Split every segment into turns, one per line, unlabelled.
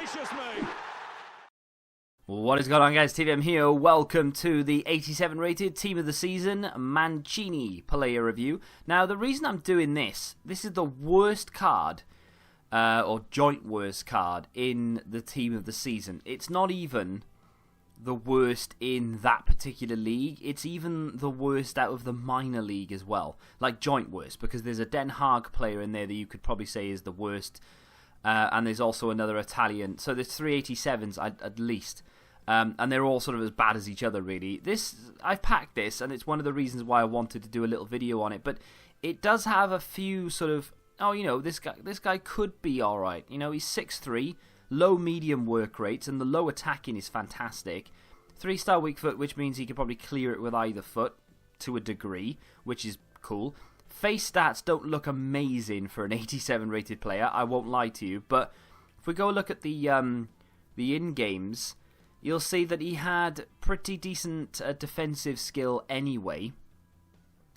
gracious me!
What is going on, guys? TVM here. Welcome to the 87 rated Team of the Season Mancini player review. Now, the reason I'm doing this is the worst card, or joint worst card in the Team of the Season. It's not even the worst in that particular league. It's even the worst out of the minor league as well. Like joint worst, because there's a Den Haag player in there that you could probably say is the worst. And there's also another Italian. So there's 387s at least. And they're all sort of as bad as each other, really. I've packed this, and it's one of the reasons why I wanted to do a little video on it. But it does have a few sort of, this guy could be alright. You know, he's 6'3", low medium work rates, and the low attacking is fantastic. 3-star weak foot, which means he could probably clear it with either foot to a degree, which is cool. Face stats don't look amazing for an 87 rated player, I won't lie to you. But if we go look at the in-games, you'll see that he had pretty decent defensive skill anyway.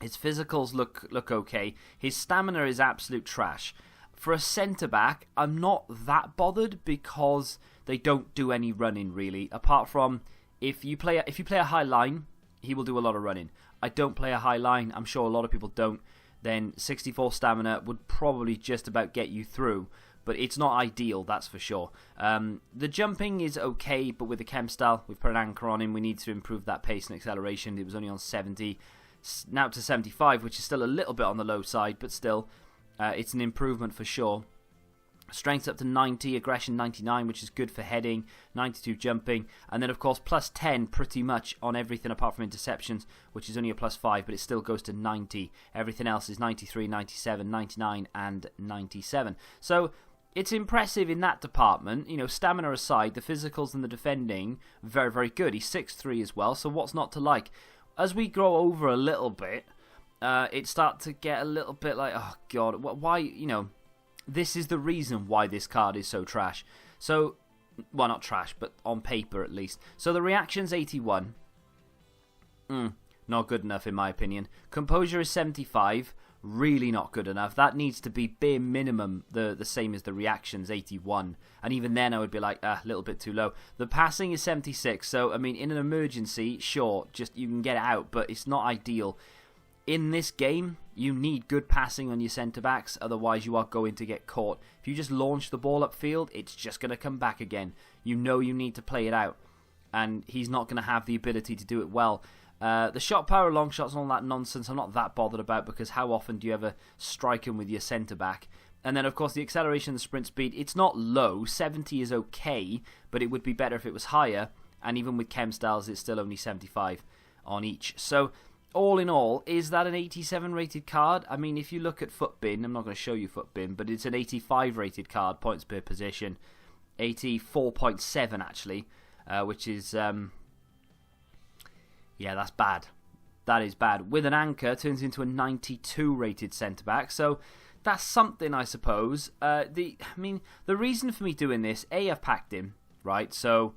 His physicals look okay. His stamina is absolute trash. For a centre-back, I'm not that bothered because they don't do any running, really. Apart from, if you play a high line, he will do a lot of running. I don't play a high line. I'm sure a lot of people don't. Then 64 stamina would probably just about get you through. But it's not ideal, that's for sure. The jumping is okay, but with the chem style, we've put an anchor on him. We need to improve that pace and acceleration. It was only on 70, now to 75, which is still a little bit on the low side, but still, it's an improvement for sure. Strength up to 90, aggression 99, which is good for heading, 92 jumping, and then of course plus 10 pretty much on everything apart from interceptions, which is only a plus 5, but it still goes to 90. Everything else is 93, 97, 99, and 97. So it's impressive in that department. You know, stamina aside, the physicals and the defending, very, very good. He's 6'3" as well, so what's not to like? As we grow over a little bit, it starts to get a little bit like, oh god, why, this is the reason why this card is so trash. So, well, not trash, but on paper at least. So the reaction's 81. Not good enough in my opinion. Composure is 75. Really not good enough. That needs to be bare minimum the same as the reactions, 81. And even then I would be like, a little bit too low. The passing is 76. So, I mean, in an emergency, sure, just you can get it out, but it's not ideal. In this game, you need good passing on your centre-backs, otherwise you are going to get caught. If you just launch the ball upfield, it's just going to come back again. You know you need to play it out, and he's not going to have the ability to do it well. The shot power, long shots, and all that nonsense, I'm not that bothered about, because how often do you ever strike him with your centre-back? And then, of course, the acceleration and the sprint speed, it's not low. 70 is okay, but it would be better if it was higher, and even with chem styles, it's still only 75 on each. So, all in all, is that an 87 rated card? I mean, if you look at Footbin, I'm not going to show you Footbin, but it's an 85 rated card, points per position. 84.7 actually, which is, yeah, that's bad. That is bad. With an anchor, turns into a 92 rated centre-back, so that's something, I suppose. The reason for me doing this, I've packed him, right, so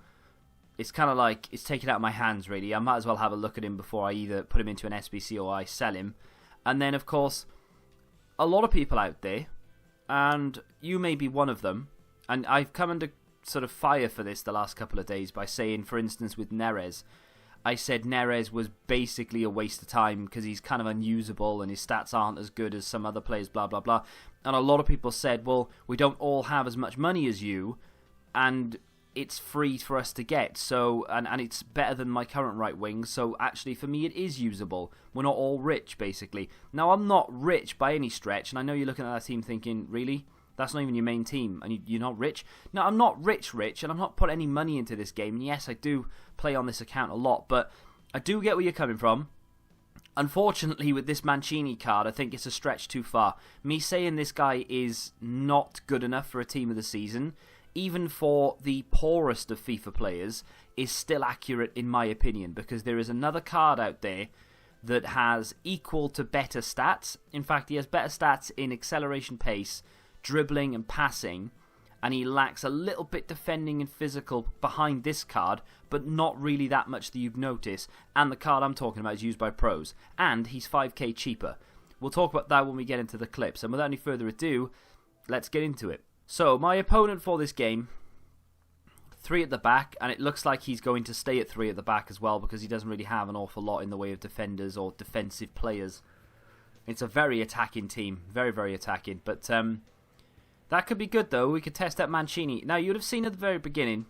it's kind of like, it's taken out of my hands, really. I might as well have a look at him before I either put him into an SBC or I sell him. And then, of course, a lot of people out there, and you may be one of them, and I've come under sort of fire for this the last couple of days by saying, for instance, with Neres, I said Neres was basically a waste of time because he's kind of unusable and his stats aren't as good as some other players, blah, blah, blah. And a lot of people said, well, we don't all have as much money as you, and it's free for us to get, so and it's better than my current right wing, so actually for me it is usable. We're not all rich, basically. Now, I'm not rich by any stretch, and I know you're looking at that team thinking, really? That's not even your main team, and you're not rich? No, I'm not rich, and I'm not put any money into this game, and yes, I do play on this account a lot, but I do get where you're coming from. Unfortunately, with this Mancini card, I think it's a stretch too far. Me saying this guy is not good enough for a team of the season, even for the poorest of FIFA players, is still accurate in my opinion, because there is another card out there that has equal to better stats. In fact, he has better stats in acceleration, pace, dribbling and passing, and he lacks a little bit defending and physical behind this card, but not really that much that you'd notice. And the card I'm talking about is used by pros, and he's 5k cheaper. We'll talk about that when we get into the clips, and without any further ado, let's get into it. So, my opponent for this game 3 at the back, and it looks like he's going to stay at 3 at the back as well because he doesn't really have an awful lot in the way of defenders or defensive players. It's a very attacking team, very, very attacking. But that could be good, though. We could test out Mancini. Now, you'd have seen at the very beginning.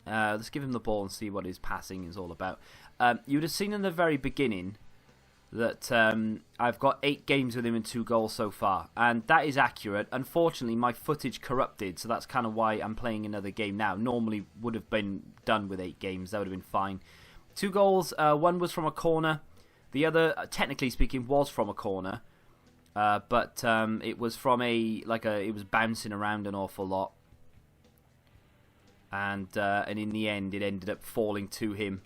Let's give him the ball and see what his passing is all about. You'd have seen in the very beginning that I've got 8 games with him and 2 goals so far, and that is accurate. Unfortunately, my footage corrupted, so that's kind of why I'm playing another game now. Normally would have been done with 8 games, that would have been fine. 2 goals, one was from a corner, the other, technically speaking, was from a corner, but it was from it was bouncing around an awful lot, and in the end, it ended up falling to him.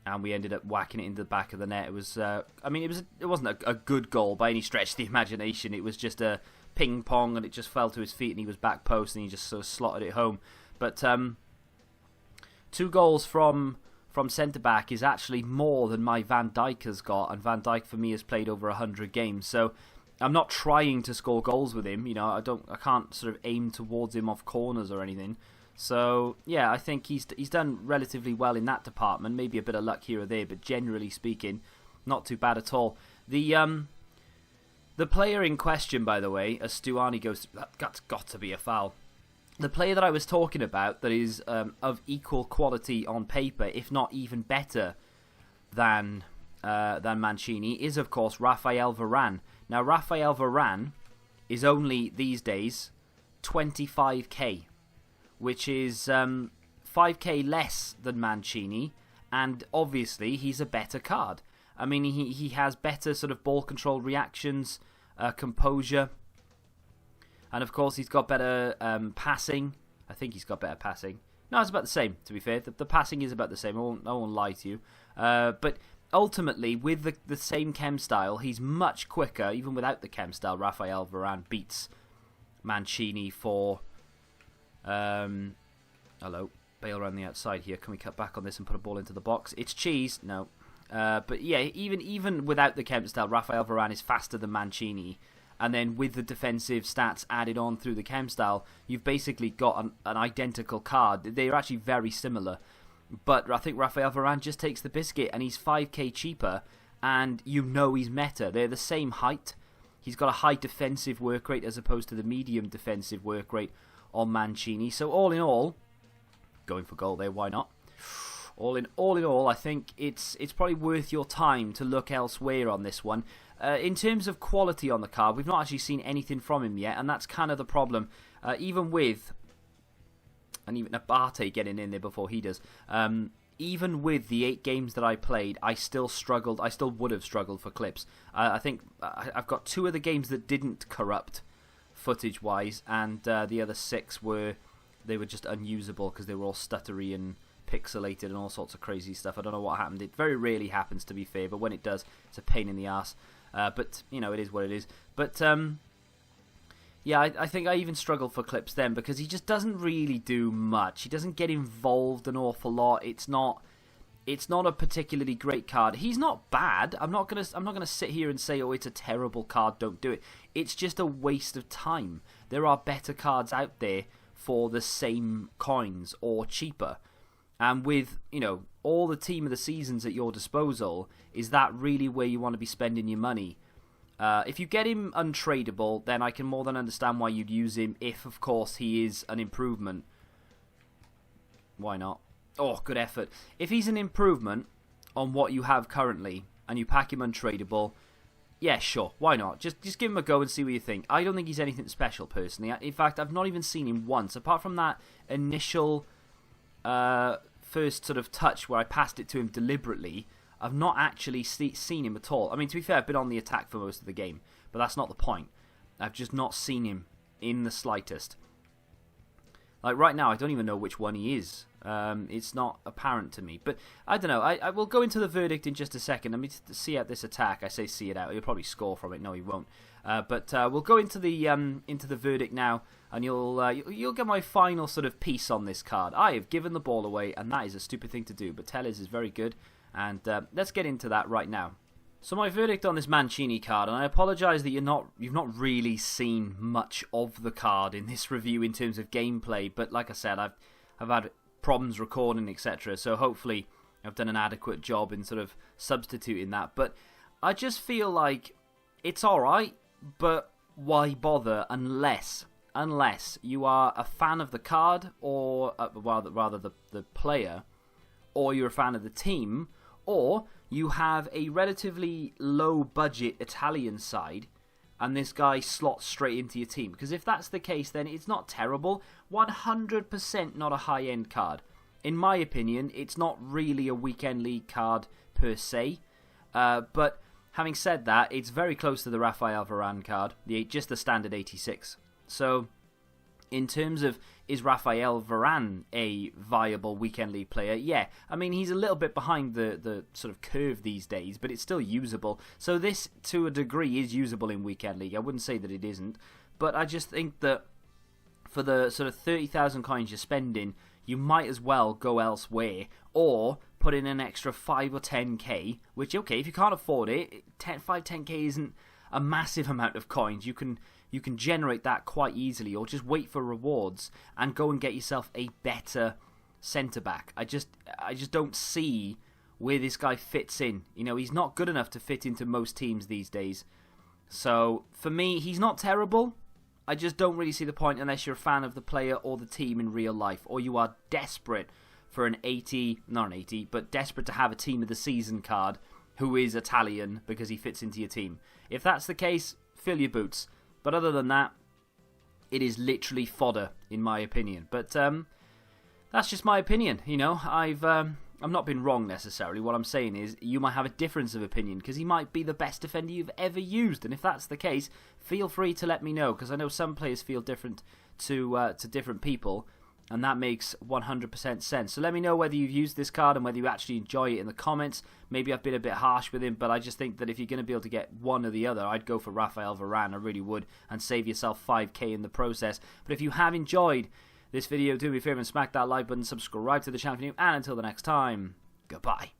And we ended up whacking it into the back of the net. It was, it wasn't a good goal by any stretch of the imagination. It was just a ping pong, and it just fell to his feet, and he was back post, and he just sort of slotted it home. But 2 goals from centre back is actually more than my Van Dijk has got, and Van Dijk for me has played over 100 games. So I'm not trying to score goals with him. You know, I can't sort of aim towards him off corners or anything. So, yeah, I think he's done relatively well in that department. Maybe a bit of luck here or there, but generally speaking, not too bad at all. The player in question, by the way, as Stuani goes, that's got to be a foul. The player that I was talking about that is of equal quality on paper, if not even better than Mancini, is, of course, Raphael Varane. Now, Raphael Varane is only, these days, 25k. Which is 5k less than Mancini, and obviously he's a better card. I mean, he has better sort of ball control reactions, composure, and of course he's got better passing. I think he's got better passing. No, it's about the same, to be fair. The passing is about the same, I won't lie to you. But ultimately, with the same chem style, he's much quicker, even without the chem style. Raphael Varane beats Mancini for... hello, Bale around the outside here. Can we cut back on this and put a ball into the box? It's cheese. No. But yeah, even without the chem style, Raphael Varane is faster than Mancini. And then with the defensive stats added on through the chem style, you've basically got an identical card. They're actually very similar. But I think Raphael Varane just takes the biscuit, and he's 5k cheaper, and you know he's meta. They're the same height. He's got a high defensive work rate as opposed to the medium defensive work rate on Mancini. So all in all, going for goal there, why not? All in all, I think it's probably worth your time to look elsewhere on this one. In terms of quality on the card, we've not actually seen anything from him yet, and that's kind of the problem. Even Abate getting in there before he does. Even with the 8 games that I played, I still struggled. I still would have struggled for clips. I think I've got 2 of the games that didn't corrupt footage-wise, and the other 6 were just unusable because they were all stuttery and pixelated and all sorts of crazy stuff. I don't know what happened. It very rarely happens, to be fair, but when it does, it's a pain in the ass. But you know, it is what it is. But yeah, I think I even struggled for clips then because he just doesn't really do much. He doesn't get involved an awful lot. It's not a particularly great card. He's not bad. I'm not gonna sit here and say, oh, it's a terrible card, don't do it. It's just a waste of time. There are better cards out there for the same coins or cheaper. And with, you know, all the team of the seasons at your disposal, is that really where you want to be spending your money? If you get him untradeable, then I can more than understand why you'd use him if, of course, he is an improvement. Why not? Oh, good effort. If he's an improvement on what you have currently, and you pack him untradeable, yeah, sure, why not? Just give him a go and see what you think. I don't think he's anything special, personally. In fact, I've not even seen him once, apart from that initial first sort of touch where I passed it to him deliberately. I've not actually seen him at all. I mean, to be fair, I've been on the attack for most of the game, but that's not the point. I've just not seen him in the slightest. Like, right now, I don't even know which one he is. It's not apparent to me. But, I don't know. I will go into the verdict in just a second. Let me see out this attack. I say see it out. He'll probably score from it. No, he won't. But we'll go into the verdict now, and you'll get my final sort of piece on this card. I have given the ball away, and that is a stupid thing to do. But Tellez is very good, and let's get into that right now. So my verdict on this Mancini card, and I apologise that you've not really seen much of the card in this review in terms of gameplay, but like I said, I've had problems recording, etc. So hopefully I've done an adequate job in sort of substituting that. But I just feel like it's alright, but why bother unless you are a fan of the card, or rather the player, or you're a fan of the team, or you have a relatively low budget Italian side and this guy slots straight into your team. Because if that's the case, then it's not terrible. 100% not a high-end card. In my opinion, it's not really a weekend league card per se. But having said that, it's very close to the Raphael Varane card, just the standard 86. So in terms of, is Raphael Varane a viable weekend league player? Yeah, I mean, he's a little bit behind the sort of curve these days, but it's still usable. So this, to a degree, is usable in weekend league. I wouldn't say that it isn't, but I just think that for the sort of 30,000 coins you're spending, you might as well go elsewhere, or put in an extra 5 or 10k, which, okay, if you can't afford it, 10k isn't a massive amount of coins. You can generate that quite easily, or just wait for rewards and go and get yourself a better centre-back. I just don't see where this guy fits in. You know, he's not good enough to fit into most teams these days. So, for me, he's not terrible. I just don't really see the point unless you're a fan of the player or the team in real life, or you are desperate for not an 80, but desperate to have a team of the season card who is Italian because he fits into your team. If that's the case, fill your boots. But other than that, it is literally fodder, in my opinion. But that's just my opinion. You know, I've not been wrong necessarily. What I'm saying is, you might have a difference of opinion because he might be the best defender you've ever used. And if that's the case, feel free to let me know, because I know some players feel different to different people, and that makes 100% sense. So let me know whether you've used this card and whether you actually enjoy it in the comments. Maybe I've been a bit harsh with him, but I just think that if you're going to be able to get one or the other, I'd go for Raphael Varane. I really would, and save yourself 5k in the process. But if you have enjoyed this video, do me a favour and smack that like button, subscribe to the channel if you're new, and until the next time, goodbye.